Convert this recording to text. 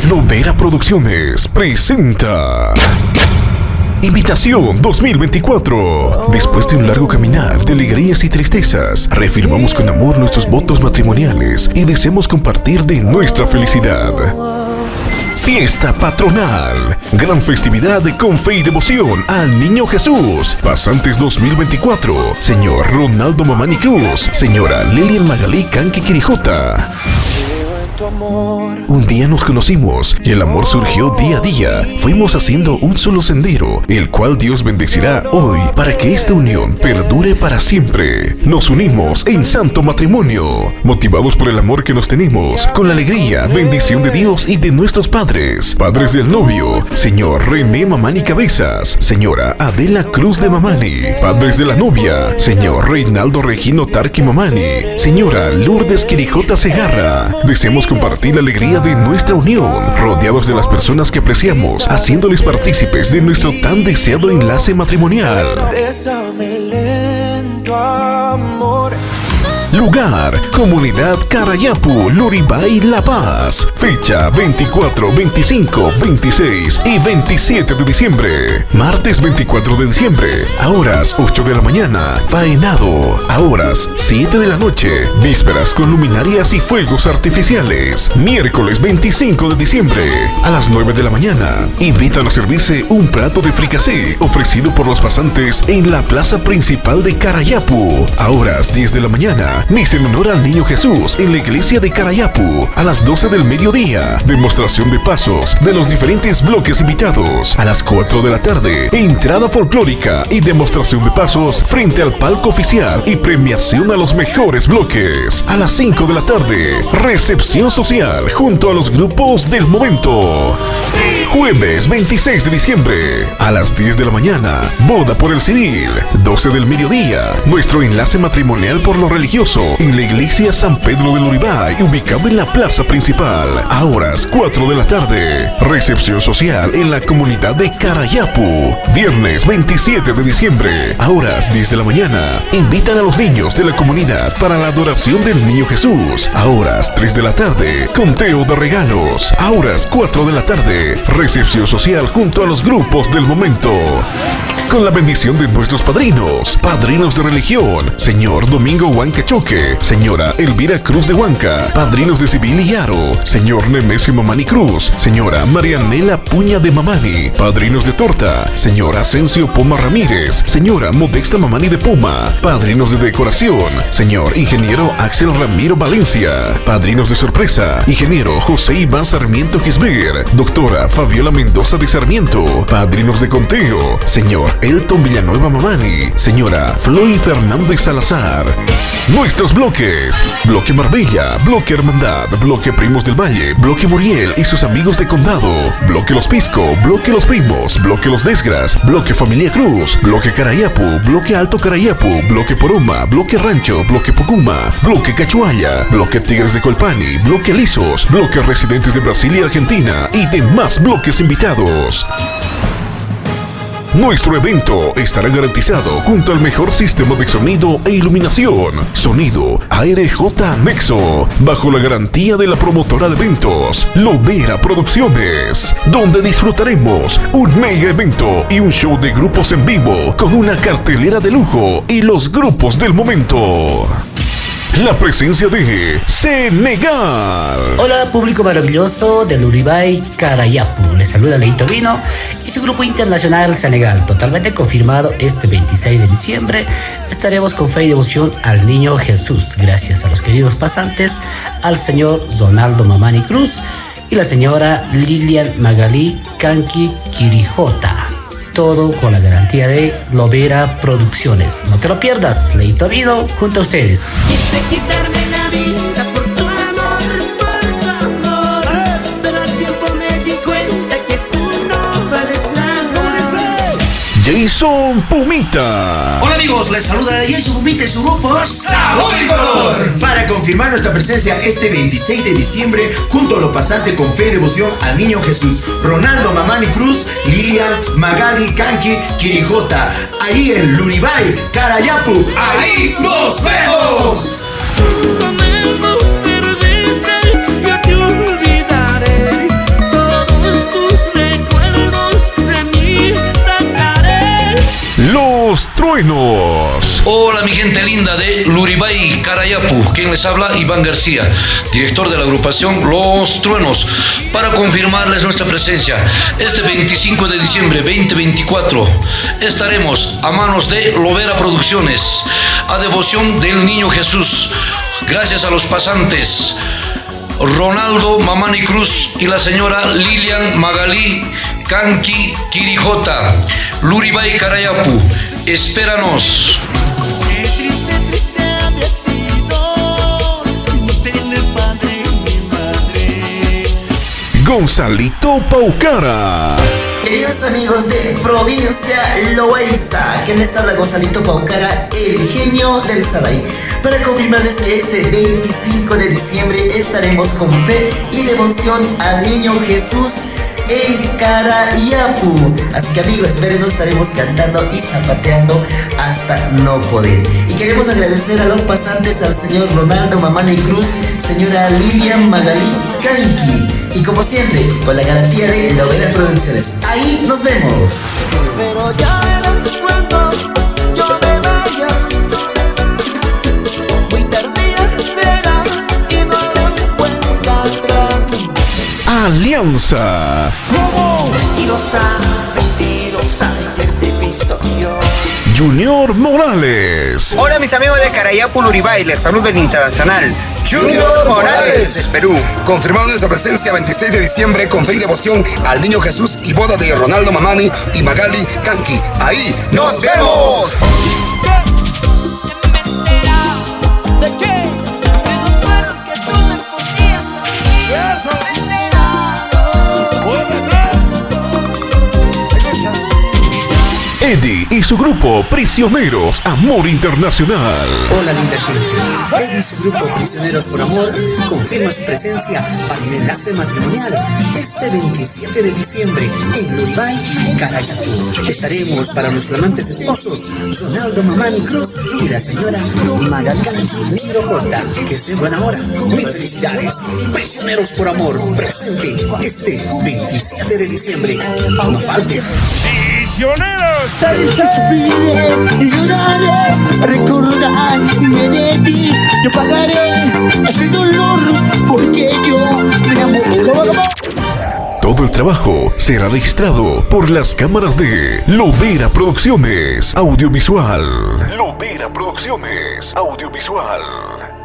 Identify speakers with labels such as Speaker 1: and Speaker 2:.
Speaker 1: Lovera Producciones presenta Invitación 2024. Después de un largo caminar de alegrías y tristezas, reafirmamos con amor nuestros votos matrimoniales y deseamos compartir de nuestra felicidad. Fiesta patronal, gran festividad con fe y devoción al Niño Jesús. Pasantes 2024, señor Ronaldo Mamani Cruz, señora Lilian Magalí Canqui Quirijota. Un día nos conocimos y el amor surgió día a día. Fuimos haciendo un solo sendero, el cual Dios bendecirá hoy para que esta unión perdure para siempre. Nos unimos en santo matrimonio, motivados por el amor que nos tenemos, con la alegría, bendición de Dios y de nuestros padres. Padres del novio, señor René Mamani Cabezas, señora Adela Cruz de Mamani. Padres de la novia, señor Reinaldo Regino Tarqui Mamani, señora Lourdes Quirijota Segarra. Deseamos compartir la alegría de nuestra unión, rodeados de las personas que apreciamos, haciéndoles partícipes de nuestro tan deseado enlace matrimonial. Bésame lento, amor. Lugar, Comunidad Carayapu, Luribay, La Paz. Fecha 24, 25, 26 y 27 de diciembre. Martes 24 de diciembre, a horas 8 de la mañana. Faenado, a horas 7 de la noche. Vísperas con luminarias y fuegos artificiales. Miércoles 25 de diciembre, a las 9 de la mañana. Invitan a servirse un plato de fricasé ofrecido por los pasantes en la plaza principal de Carayapu. A horas 10 de la mañana. Misa en honor al Niño Jesús en la iglesia de Carayapu a las 12 del mediodía. Demostración de pasos de los diferentes bloques invitados. A las 4 de la tarde, entrada folclórica y demostración de pasos frente al palco oficial y premiación a los mejores bloques. A las 5 de la tarde, recepción social junto a los grupos del momento. Jueves 26 de diciembre, a las 10 de la mañana, boda por el civil. 12 del mediodía, nuestro enlace matrimonial por lo religioso en la iglesia San Pedro del Uribay, ubicado en la plaza principal. A horas 4 de la tarde, recepción social en la comunidad de Carayapu. Viernes 27 de diciembre, a horas 10 de la mañana, invitan a los niños de la comunidad para la adoración del Niño Jesús. A horas 3 de la tarde, conteo de regalos. A horas 4 de la tarde, recepción social junto a los grupos del momento. Con la bendición de nuestros padrinos de religión, señor Domingo Huanca Choque, señora Elvira Cruz de Huanca, padrinos de Civil y Aro, señor Nemesio Mamani Cruz, señora Marianela Puña de Mamani, padrinos de torta, señor Asensio Poma Ramírez, señora Modesta Mamani de Poma, padrinos de decoración, señor ingeniero Axel Ramiro Valencia, padrinos de sorpresa, ingeniero José Iván Sarmiento Gisber, doctora Fabiola Mendoza de Sarmiento, padrinos de conteo, señor Elton Villanueva Mamani, señora Floy Fernández Salazar. Nuestros bloques: Bloque Marbella, Bloque Hermandad, Bloque Primos del Valle, Bloque Muriel y sus amigos de condado, Bloque Los Pisco, Bloque Los Primos, Bloque Los Desgras, Bloque Familia Cruz, Bloque Carayapu, Bloque Alto Carayapu, Bloque Poroma, Bloque Rancho, Bloque Pocuma, Bloque Cachuaya, Bloque Tigres de Colpani, Bloque Lisos, Bloque Residentes de Brasil y Argentina y demás bloques invitados. Nuestro evento estará garantizado junto al mejor sistema de sonido e iluminación. Sonido ARJ Nexo, bajo la garantía de la promotora de eventos, Lovera Producciones, donde disfrutaremos un mega evento y un show de grupos en vivo con una cartelera de lujo y los grupos del momento. La presencia de Senegal.
Speaker 2: Hola, público maravilloso del Uribay, Carayapu. Les saluda Leito Vino y su grupo internacional Senegal. Totalmente confirmado este 26 de diciembre. Estaremos con fe y devoción al Niño Jesús. Gracias a los queridos pasantes, al señor Ronaldo Mamani Cruz y la señora Lilian Magalí Canqui Quirijota. Todo con la garantía de Lovera Producciones. No te lo pierdas, Leito Vino junto a ustedes.
Speaker 3: Quise quitarme la vida por tu amor, pero al tiempo me di cuenta que tú no vales nada.
Speaker 1: Jason Pumita.
Speaker 4: Hola amigos, les saluda Jason Pumita y su grupo
Speaker 5: Sabor y Color, para confirmar nuestra presencia este 26 de diciembre junto a los pasantes con fe y devoción al Niño Jesús, Ronaldo Mamani Cruz, Lilian Magali Canqui Quirijota, ahí en Luribay, Carayapu. ¡Ahí nos vemos!
Speaker 3: Comemos cerveza, yo te olvidaré.
Speaker 1: truenos.
Speaker 4: Hola mi gente linda de Luribay, Carayapu, quien les habla, Iván García, director de la agrupación Los Truenos, para confirmarles nuestra presencia. Este 25 de diciembre 2024 estaremos a manos de Lovera Producciones, a devoción del Niño Jesús, gracias a los pasantes Ronaldo Mamani Cruz y la señora Lilian Magalí Kanki Quirijota, Luribay, Carayapu. Espéranos.
Speaker 3: Qué triste había sido no tener padre ni madre.
Speaker 1: Gonzalito Paucara.
Speaker 6: Queridos amigos de Provincia Loaiza, que les habla Gonzalito Paucara, el genio del Saray, para confirmarles que este 25 de diciembre estaremos con fe y devoción al Niño Jesús en Carayapu. Así que amigos, espérenos, estaremos cantando y zapateando hasta no poder. Y queremos agradecer a los pasantes, al señor Ronaldo Mamani Cruz, señora Lilian Magalí Kanki, y como siempre, con la garantía de Lovera Producciones. Ahí nos vemos.
Speaker 3: Pero ya eran cuando yo me vaya, muy tardía espera y no lo encuentra.
Speaker 1: Alianza.
Speaker 3: Mentirosa, ya te he visto yo.
Speaker 1: Junior Morales.
Speaker 7: Hola mis amigos de Carayapu, Luribay, les saludo el internacional Junior Morales de Perú.
Speaker 8: Confirmando nuestra presencia 26 de diciembre con fe y devoción al Niño Jesús y boda de Ronaldo Mamani y Magali Kanki. Ahí nos vemos.
Speaker 3: ¿De qué? De los cuernos que tú me ponías a mí.
Speaker 1: Eddie y su grupo Prisioneros Amor Internacional.
Speaker 2: Hola linda gente, Eddie y su grupo Prisioneros por Amor confirma su presencia para el enlace matrimonial este 27 de diciembre en Luribay, Carayapu. Estaremos para nuestros amantes esposos Ronaldo Mamani Cruz y la señora Magali Quirijota, que se enamora. Mis felicidades, Prisioneros por Amor, presente este 27 de diciembre. No faltes.
Speaker 9: Y lloraré, recordarme de ti. Yo pagaré ese dolor porque yo me enamoro.
Speaker 1: Todo el trabajo será registrado por las cámaras de Lovera Producciones Audiovisual. Lovera Producciones Audiovisual.